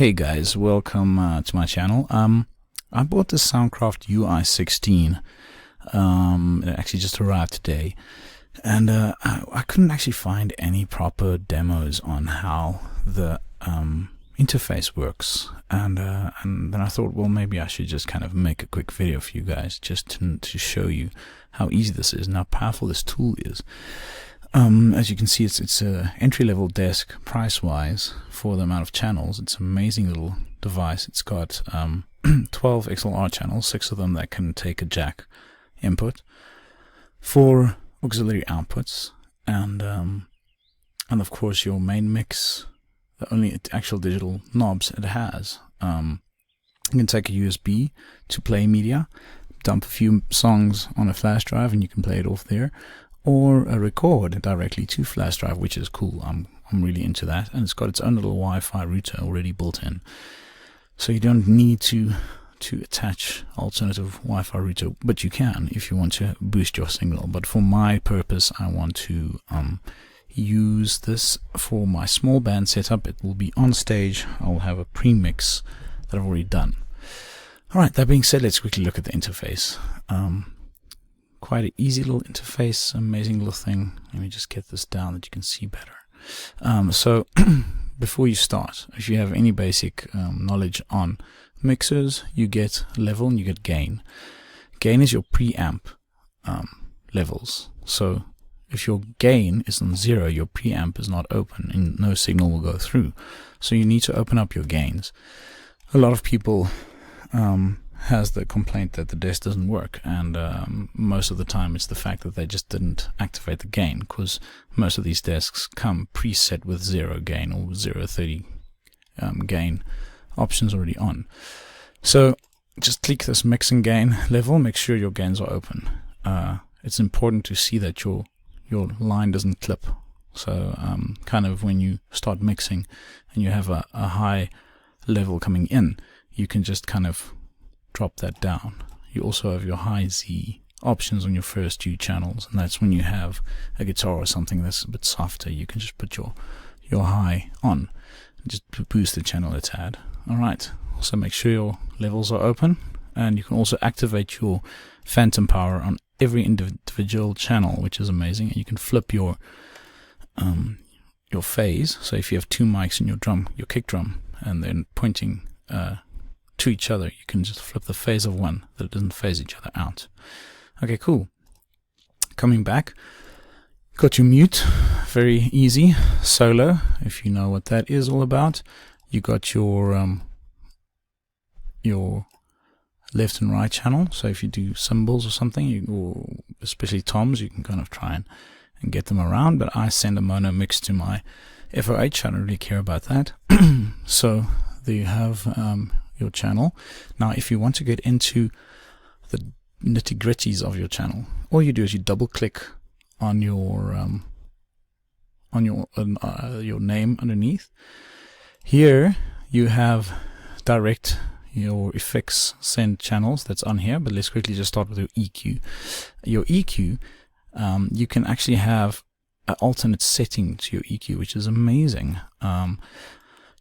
Hey guys, welcome to my channel. I bought the Soundcraft UI16. It actually just arrived today, and I couldn't actually find any proper demos on how the interface works. And then I thought, well, maybe I should just kind of make a quick video for you guys, just to show you how easy this is and how powerful this tool is. As you can see, it's a entry-level desk price-wise for the amount of channels. It's an amazing little device. It's got 12 XLR channels, 6 of them that can take a jack input, 4 auxiliary outputs, and of course your main mix, the only actual digital knobs it has. You can take a USB to play media, dump a few songs on a flash drive, and you can play it off there, or a record directly to flash drive, which is cool. I'm really into that, and it's got its own little Wi-Fi router already built in, so you don't need to attach alternative Wi-Fi router, but you can if you want to boost your signal. But for my purpose, I want to use this for my small band setup. It will be on stage. I'll have a pre-mix that I've already done. Alright, that being said, let's quickly look at the interface. Quite an easy little interface, amazing little thing. Let me just get this down that you can see better. So before you start, if you have any basic knowledge on mixers, you get level and you get gain. Gain is your preamp levels. So if your gain is on 0, your preamp is not open and no signal will go through. So you need to open up your gains. A lot of people has the complaint that the desk doesn't work, and most of the time it's the fact that they just didn't activate the gain, because most of these desks come preset with 0 gain or 0.30 gain options already on. So just click this mix and gain level, make sure your gains are open. It's important to see that your line doesn't clip. So kind of when you start mixing and you have a high level coming in, you can just kind of drop that down. You also have your high Z options on your first 2 channels, and that's when you have a guitar or something that's a bit softer. You can just put your high on and just boost the channel a tad. Alright, so make sure your levels are open, and you can also activate your phantom power on every individual channel, which is amazing. And you can flip your phase. So if you have 2 mics in your kick drum, and then pointing to each other, you can just flip the phase of one that it doesn't phase each other out. Okay, cool. Coming back, got your mute, very easy. Solo, if you know what that is all about. You got your left and right channel. So if you do cymbals or something, or especially toms, you can kind of try and get them around. But I send a mono mix to my FOH. I don't really care about that. So there you have your channel. Now if you want to get into the nitty-gritties of your channel, all you do is you double click on your name underneath. Here you have direct your effects send channels, that's on here, but let's quickly just start with your EQ. Your EQ, you can actually have an alternate setting to your EQ, which is amazing.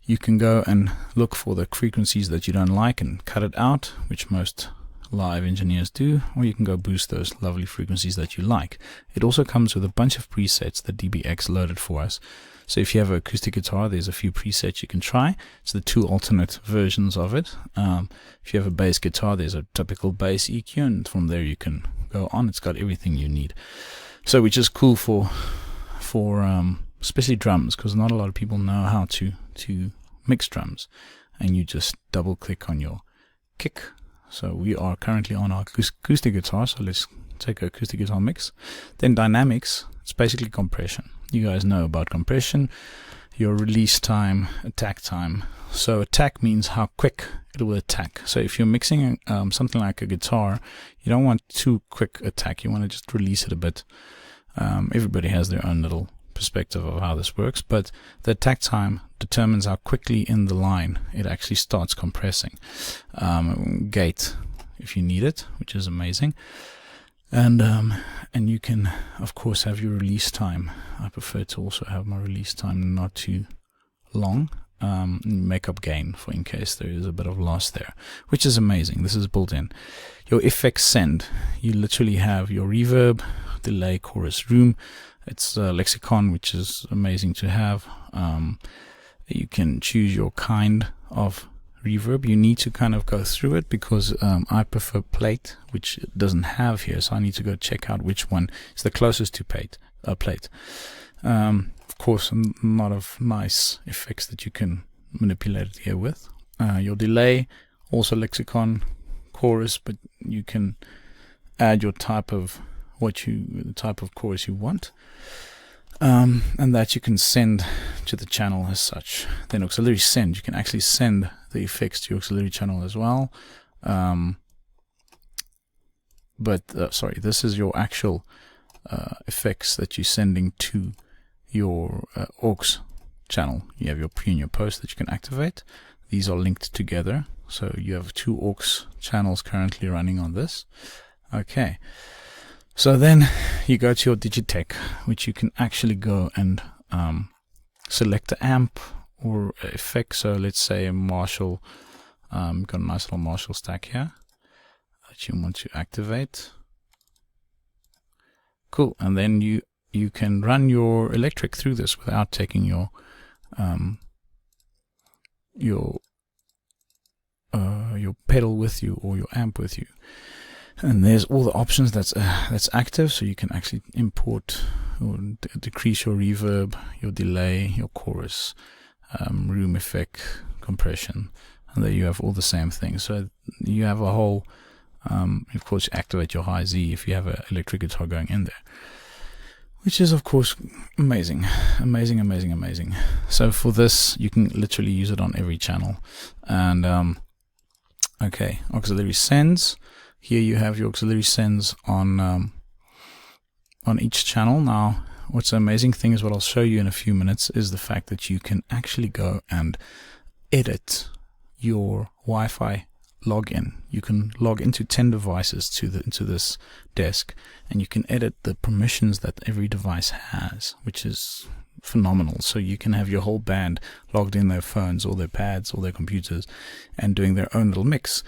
You can go and look for the frequencies that you don't like and cut it out, which most live engineers do, or you can go boost those lovely frequencies that you like. It also comes with a bunch of presets that DBX loaded for us. So if you have an acoustic guitar, there's a few presets you can try. It's the 2 alternate versions of it. If you have a bass guitar, there's a typical bass EQ, and from there you can go on. It's got everything you need. So which is cool for especially drums, because not a lot of people know how to mix drums. And you just double click on your kick. So we are currently on our acoustic guitar, so let's take an acoustic guitar mix. Then dynamics, it's basically compression. You guys know about compression, your release time, attack time. So attack means how quick it will attack. So if you're mixing something like a guitar, you don't want too quick attack. You want to just release it a bit. Everybody has their own little perspective of how this works, but the attack time determines how quickly in the line it actually starts compressing. Gate, if you need it, which is amazing. And you can of course have your release time. I prefer to also have my release time not too long. makeup gain for in case there is a bit of loss there, which is amazing. This is built in. Your effects send, you literally have your reverb, delay, chorus, room. It's Lexicon, which is amazing to have. You can choose your kind of reverb. You need to kind of go through it because I prefer plate, which it doesn't have here, so I need to go check out which one is the closest to plate. Of course, a lot of nice effects that you can manipulate it here with. Your delay, also Lexicon, chorus, but you can add your type of the type of chorus you want, and that you can send to the channel as such. Then auxiliary send, you can actually send the effects to your auxiliary channel as well. Sorry, this is your actual effects that you're sending to your aux channel. You have your pre and your post that you can activate. These are linked together, so you have 2 aux channels currently running on this. Okay, so then you go to your DigiTech, which you can actually go and select the amp or effect. So let's say a Marshall, got a nice little Marshall stack here that you want to activate. Cool, and then you can run your electric through this without taking your pedal with you or your amp with you. And there's all the options that's active, so you can actually import or decrease your reverb, your delay, your chorus, room effect, compression, and there you have all the same things. So you have a whole, of course, activate your high Z if you have an electric guitar going in there, which is of course amazing. So for this, you can literally use it on every channel. And okay, auxiliary sends. Here you have your auxiliary sends on each channel. Now, what's the amazing thing is what I'll show you in a few minutes is the fact that you can actually go and edit your Wi-Fi login. You can log into 10 devices into this desk, and you can edit the permissions that every device has, which is phenomenal. So you can have your whole band logged in their phones or their pads or their computers and doing their own little mix.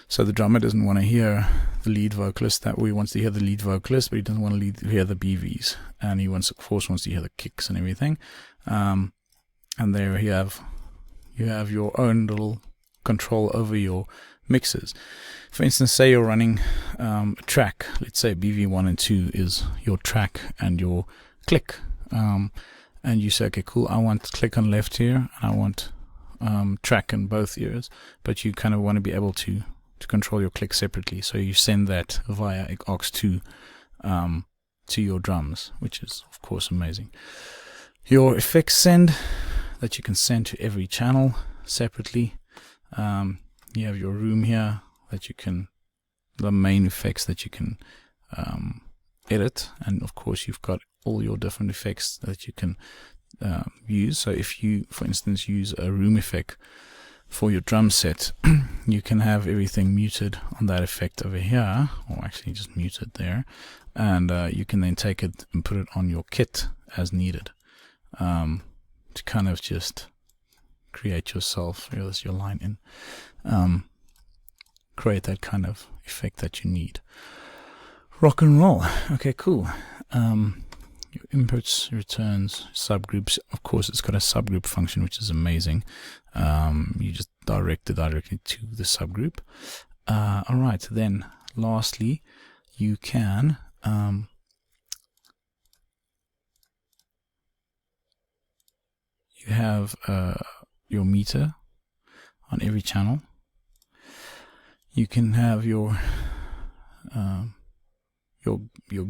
So the drummer doesn't want to hear the lead vocalist. He wants to hear the lead vocalist, but he doesn't want to hear the BVs, and he of course wants to hear the kicks and everything. And there you have your own little control over your mixes. For instance, say you're running a track. Let's say BV1 and 2 is your track and your click. And you say, okay, cool, I want click on left here, and I want track in both ears, but you kind of want to be able to control your click separately. So you send that via aux2 to your drums, which is of course amazing. Your effects send that you can send to every channel separately. You have your room here that you can, the main effects that you can edit, and of course you've got all your different effects that you can use. So if you, for instance, use a room effect for your drum set, you can have everything muted on that effect over here, or actually just muted there, and you can then take it and put it on your kit as needed, to kind of just create yourself, there's your line in, create that kind of effect that you need. Rock and roll. Okay, cool. Your inputs, returns, subgroups. Of course, it's got a subgroup function, which is amazing. You just direct it directly to the subgroup. All right, then lastly, you can you have your meter on every channel. You can have your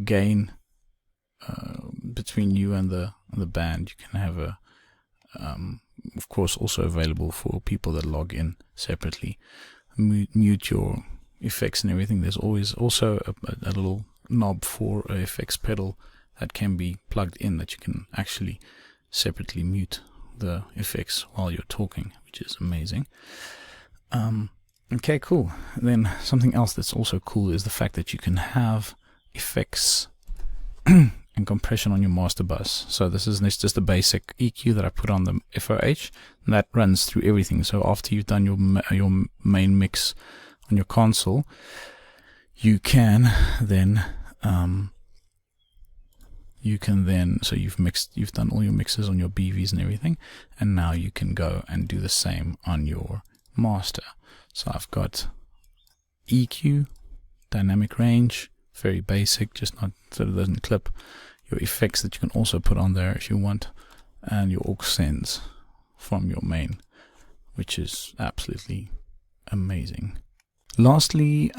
gain between you and the band. You can have a of course also available for people that log in separately. Mute your effects and everything. There's always also a little knob for a effects pedal that can be plugged in, that you can actually separately mute the effects while you're talking, which is amazing. Okay, cool. And then something else that's also cool is the fact that you can have effects and compression on your master bus. So this is just a basic EQ that I put on the FOH, and that runs through everything. So after you've done your main mix on your console, you can then so you've done all your mixes on your BVs and everything, and now you can go and do the same on your master. So I've got EQ, dynamic range, very basic, just not so it doesn't clip. Your effects that you can also put on there if you want, and your aux sends from your main, which is absolutely amazing. Lastly,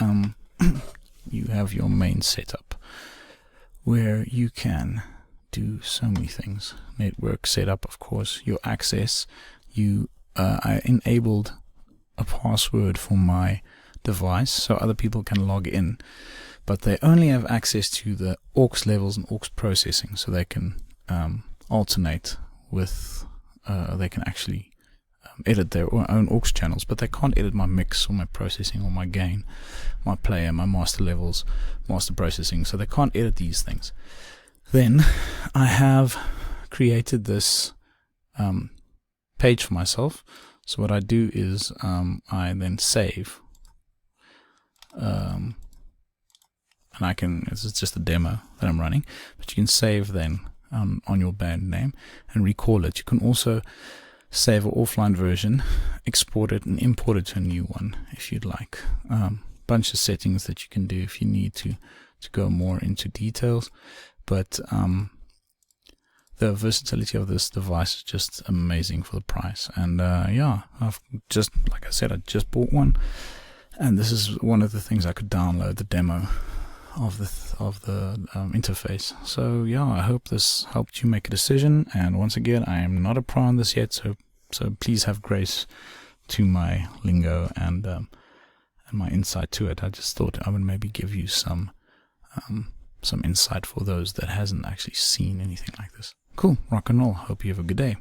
you have your main setup, where you can do so many things. Network setup, of course, your access. I enabled a password for my device so other people can log in, but they only have access to the aux levels and aux processing, so they can alternate with, they can actually edit their own aux channels, but they can't edit my mix or my processing or my gain, my player, my master levels, master processing, so they can't edit these things. Then I have created this page for myself. So what I do is I then save, and I can, this is just a demo that I'm running, but you can save then on your band name and recall it. You can also save an offline version, export it and import it to a new one if you'd like. Bunch of settings that you can do if you need to go more into details, but the versatility of this device is just amazing for the price. And yeah, I've just, like I said, I just bought one, and this is one of the things I could download, the demo of the interface. So yeah, I hope this helped you make a decision. And once again, I am not a pro on this yet, so please have grace to my lingo and my insight to it. I just thought I would maybe give you some insight for those that hasn't actually seen anything like this. Cool, rock and roll. Hope you have a good day.